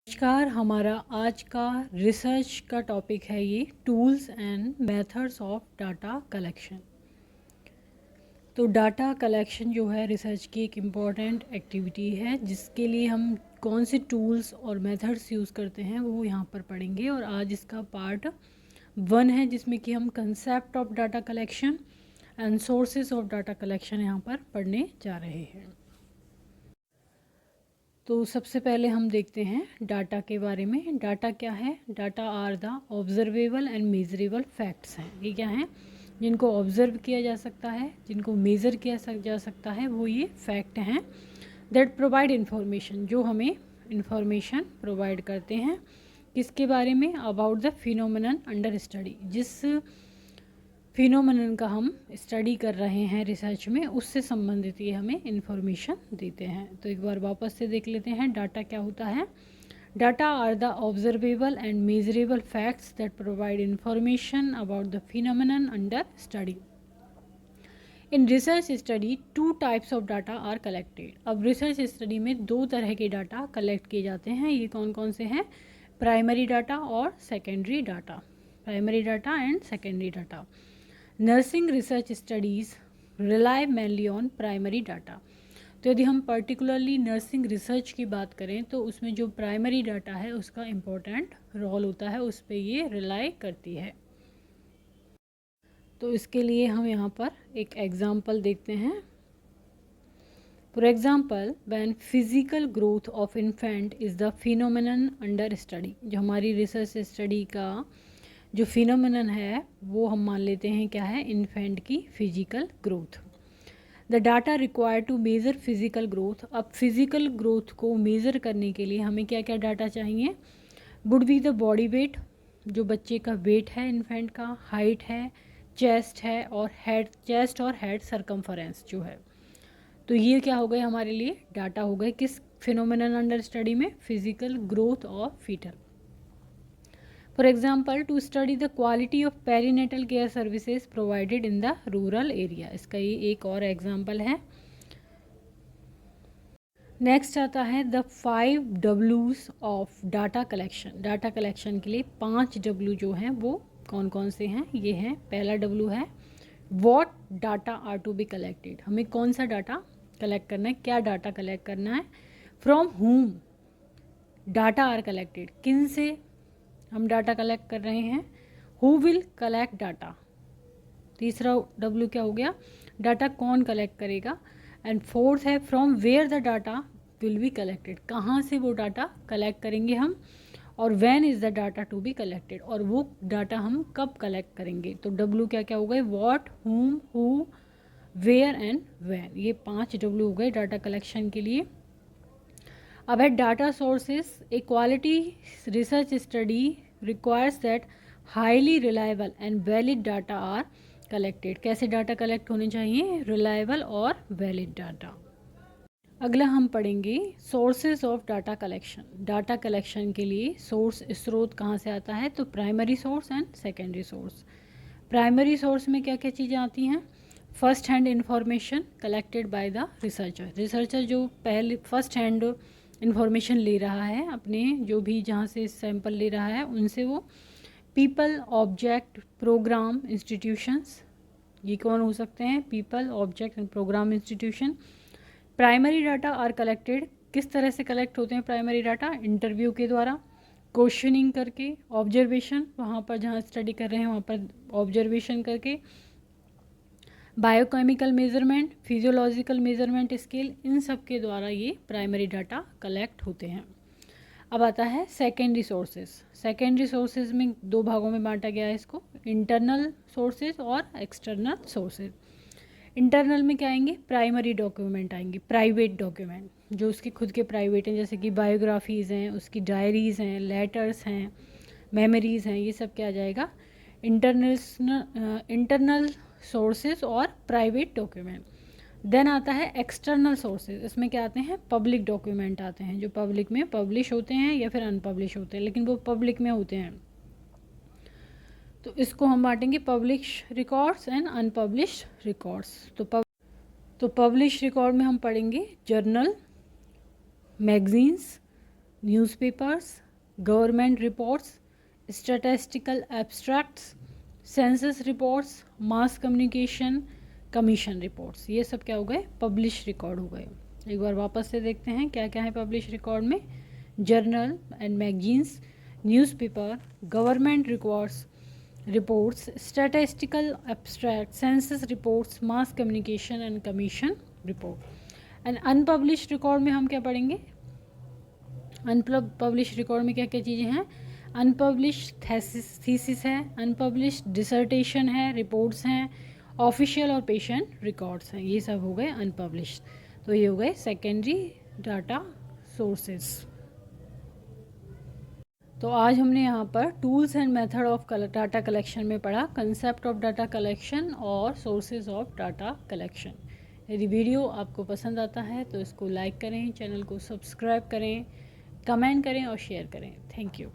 नमस्कार। हमारा आज का रिसर्च का टॉपिक है ये tools and methods of data collection. तो डाटा कलेक्शन जो है रिसर्च की एक इम्पॉर्टेंट एक्टिविटी है, जिसके लिए हम कौन से टूल्स और मेथड्स यूज़ करते हैं वो यहाँ पर पढ़ेंगे। और आज इसका पार्ट 1 है, जिसमें कि हम concept of data collection and sources of data collection यहाँ पर पढ़ने जा रहे हैं। तो सबसे पहले हम देखते हैं डाटा के बारे में। डाटा क्या है? Data are the observable and measurable facts हैं। ये क्या हैं? जिनको ऑब्जर्व किया जा सकता है, जिनको मेज़र किया जा सकता है, वो ये फैक्ट हैं। दैट प्रोवाइड इन्फॉर्मेशन, जो हमें इन्फॉर्मेशन प्रोवाइड करते हैं किसके बारे में? About the phenomenon under study. जिस फिनोमेनन का हम स्टडी कर रहे हैं रिसर्च में, उससे संबंधित ये हमें इन्फॉर्मेशन देते हैं। तो एक बार वापस से देख लेते हैं डाटा क्या होता है। Data are the observable and measurable facts that provide information about the phenomenon under study. In research study 2 types of data are collected. अब रिसर्च स्टडी में 2 तरह के डाटा कलेक्ट किए जाते हैं। ये कौन कौन से हैं? प्राइमरी डाटा और secondary data. Primary data and secondary data. Nursing research studies rely mainly on primary data. तो यदि हम पर्टिकुलरली नर्सिंग रिसर्च की बात करें तो उसमें जो प्राइमरी डाटा है उसका इम्पोर्टेंट रोल होता है, उस पर ये रिलाई करती है। तो इसके लिए हम यहाँ पर एक एग्जाम्पल देखते हैं। For example, when physical growth of infant is the phenomenon under study. जो हमारी रिसर्च स्टडी का जो फिनोमेनन है वो हम मान लेते हैं क्या है? इन्फेंट की physical growth. The data required to measure physical growth. अब फिजिकल ग्रोथ को मेज़र करने के लिए हमें क्या क्या डाटा चाहिए? Would be the body weight, जो बच्चे का वेट है इन्फेंट का, हाइट है, चेस्ट है, और हेड, चेस्ट और हेड सरकमफरेंस जो है। तो ये क्या हो गए हमारे लिए? डाटा हो गए किस फिनोमेनन अंडर स्टडी में? Physical growth of foetal. For example, to study the quality of perinatal care services provided in the rural area। इसका ये एक और एग्जाम्पल है। नेक्स्ट आता है the 5 W's of data collection. Data collection के लिए 5 W जो हैं वो कौन कौन से हैं? ये हैं। पहला W है what data are to be collected. हमें कौन सा डाटा कलेक्ट करना है? क्या डाटा कलेक्ट करना है? फ्रॉम हुम डाटा आर कलेक्टेड, किन से हम डाटा कलेक्ट कर रहे हैं? Who will collect data. तीसरा डब्ल्यू क्या हो गया? डाटा कौन कलेक्ट करेगा। एंड फोर्थ है from where the data will be collected, कहाँ से वो डाटा कलेक्ट करेंगे हम। और when is the data to be collected, और वो डाटा हम कब कलेक्ट करेंगे। तो डब्ल्यू क्या क्या हो गए? व्हाट, हुम, हु, वेयर एंड व्हेन। ये 5 डब्ल्यू हो गए डाटा कलेक्शन के लिए। अब है data sources. A quality research study requires that highly reliable and valid data are collected. कैसे डाटा कलेक्ट होने चाहिए? रिलायबल और वैलिड डाटा। अगला हम पढ़ेंगे sources of data collection. Data collection के लिए सोर्स, स्रोत कहाँ से आता है? तो primary source and secondary source. Primary source में क्या क्या चीज़ें आती हैं? First hand information collected by the researcher. Researcher जो पहले फर्स्ट हैंड इंफॉर्मेशन ले रहा है, अपने जो भी जहाँ से सैंपल ले रहा है उनसे वो। पीपल, ऑब्जेक्ट, प्रोग्राम, इंस्टीट्यूशंस, ये कौन हो सकते हैं? People, object and program, institution. Primary data are collected, किस तरह से कलेक्ट होते हैं प्राइमरी डाटा? इंटरव्यू के द्वारा, क्वेश्चनिंग करके, ऑब्जर्वेशन, वहाँ पर जहाँ स्टडी कर रहे हैं वहाँ पर ऑब्जर्वेशन करके, biochemical measurement, physiological measurement scale, इन सब के द्वारा ये प्राइमरी डाटा कलेक्ट होते हैं। अब आता है सेकेंडरी सोर्सेज। सेकेंडरी सोर्सेज में 2 भागों में बांटा गया है इसको, इंटरनल सोर्सेज और एक्सटर्नल सोर्सेज। इंटरनल में क्या आएंगे? प्राइमरी डॉक्यूमेंट आएंगे, प्राइवेट डॉक्यूमेंट जो उसके खुद के प्राइवेट हैं, जैसे कि बायोग्राफीज़ हैं, उसकी डायरीज़ हैं, लेटर्स हैं, मेमोरीज़ हैं, ये सब क्या आ जाएगा? इंटरनल सोर्सेज और प्राइवेट डॉक्यूमेंट। देन आता है एक्सटर्नल सोर्सेज। इसमें क्या आते हैं? पब्लिक डॉक्यूमेंट आते हैं, जो पब्लिक में पब्लिश होते हैं या फिर अनपब्लिश होते हैं, लेकिन वो पब्लिक में होते हैं। तो इसको हम बांटेंगे publish records and unpublish records. तो पब्लिश रिकॉर्ड में हम पढ़ेंगे journal, magazines, newspapers, government reports, statistical abstracts, census reports, mass communication, commission reports, ये सब क्या हो गए? पब्लिश रिकॉर्ड हो गए। एक बार वापस से देखते हैं क्या क्या है पब्लिश रिकॉर्ड में। Journal and magazines, newspaper, government reports, statistical abstract, census reports, mass communication and commission report. And unpublished record में हम क्या पढ़ेंगे? अनपब्लिश्ड रिकॉर्ड में क्या क्या चीज़ें हैं? अनपब्लिश्ड थीसिस है, अनपब्लिश्ड डिसर्टेशन है, रिपोर्ट्स हैं, ऑफिशियल और पेशेंट रिकॉर्ड्स हैं, ये सब हो गए अनपब्लिश्ड। तो ये हो गए सेकेंडरी डाटा सोर्सेस। तो आज हमने यहाँ पर tools and method of data collection में पढ़ा कंसेप्ट ऑफ डाटा कलेक्शन और सोर्सेज ऑफ डाटा कलेक्शन। यदि वीडियो आपको पसंद आता है तो इसको लाइक करें, चैनल को सब्सक्राइब करें, कमेंट करें और शेयर करें। Thank you.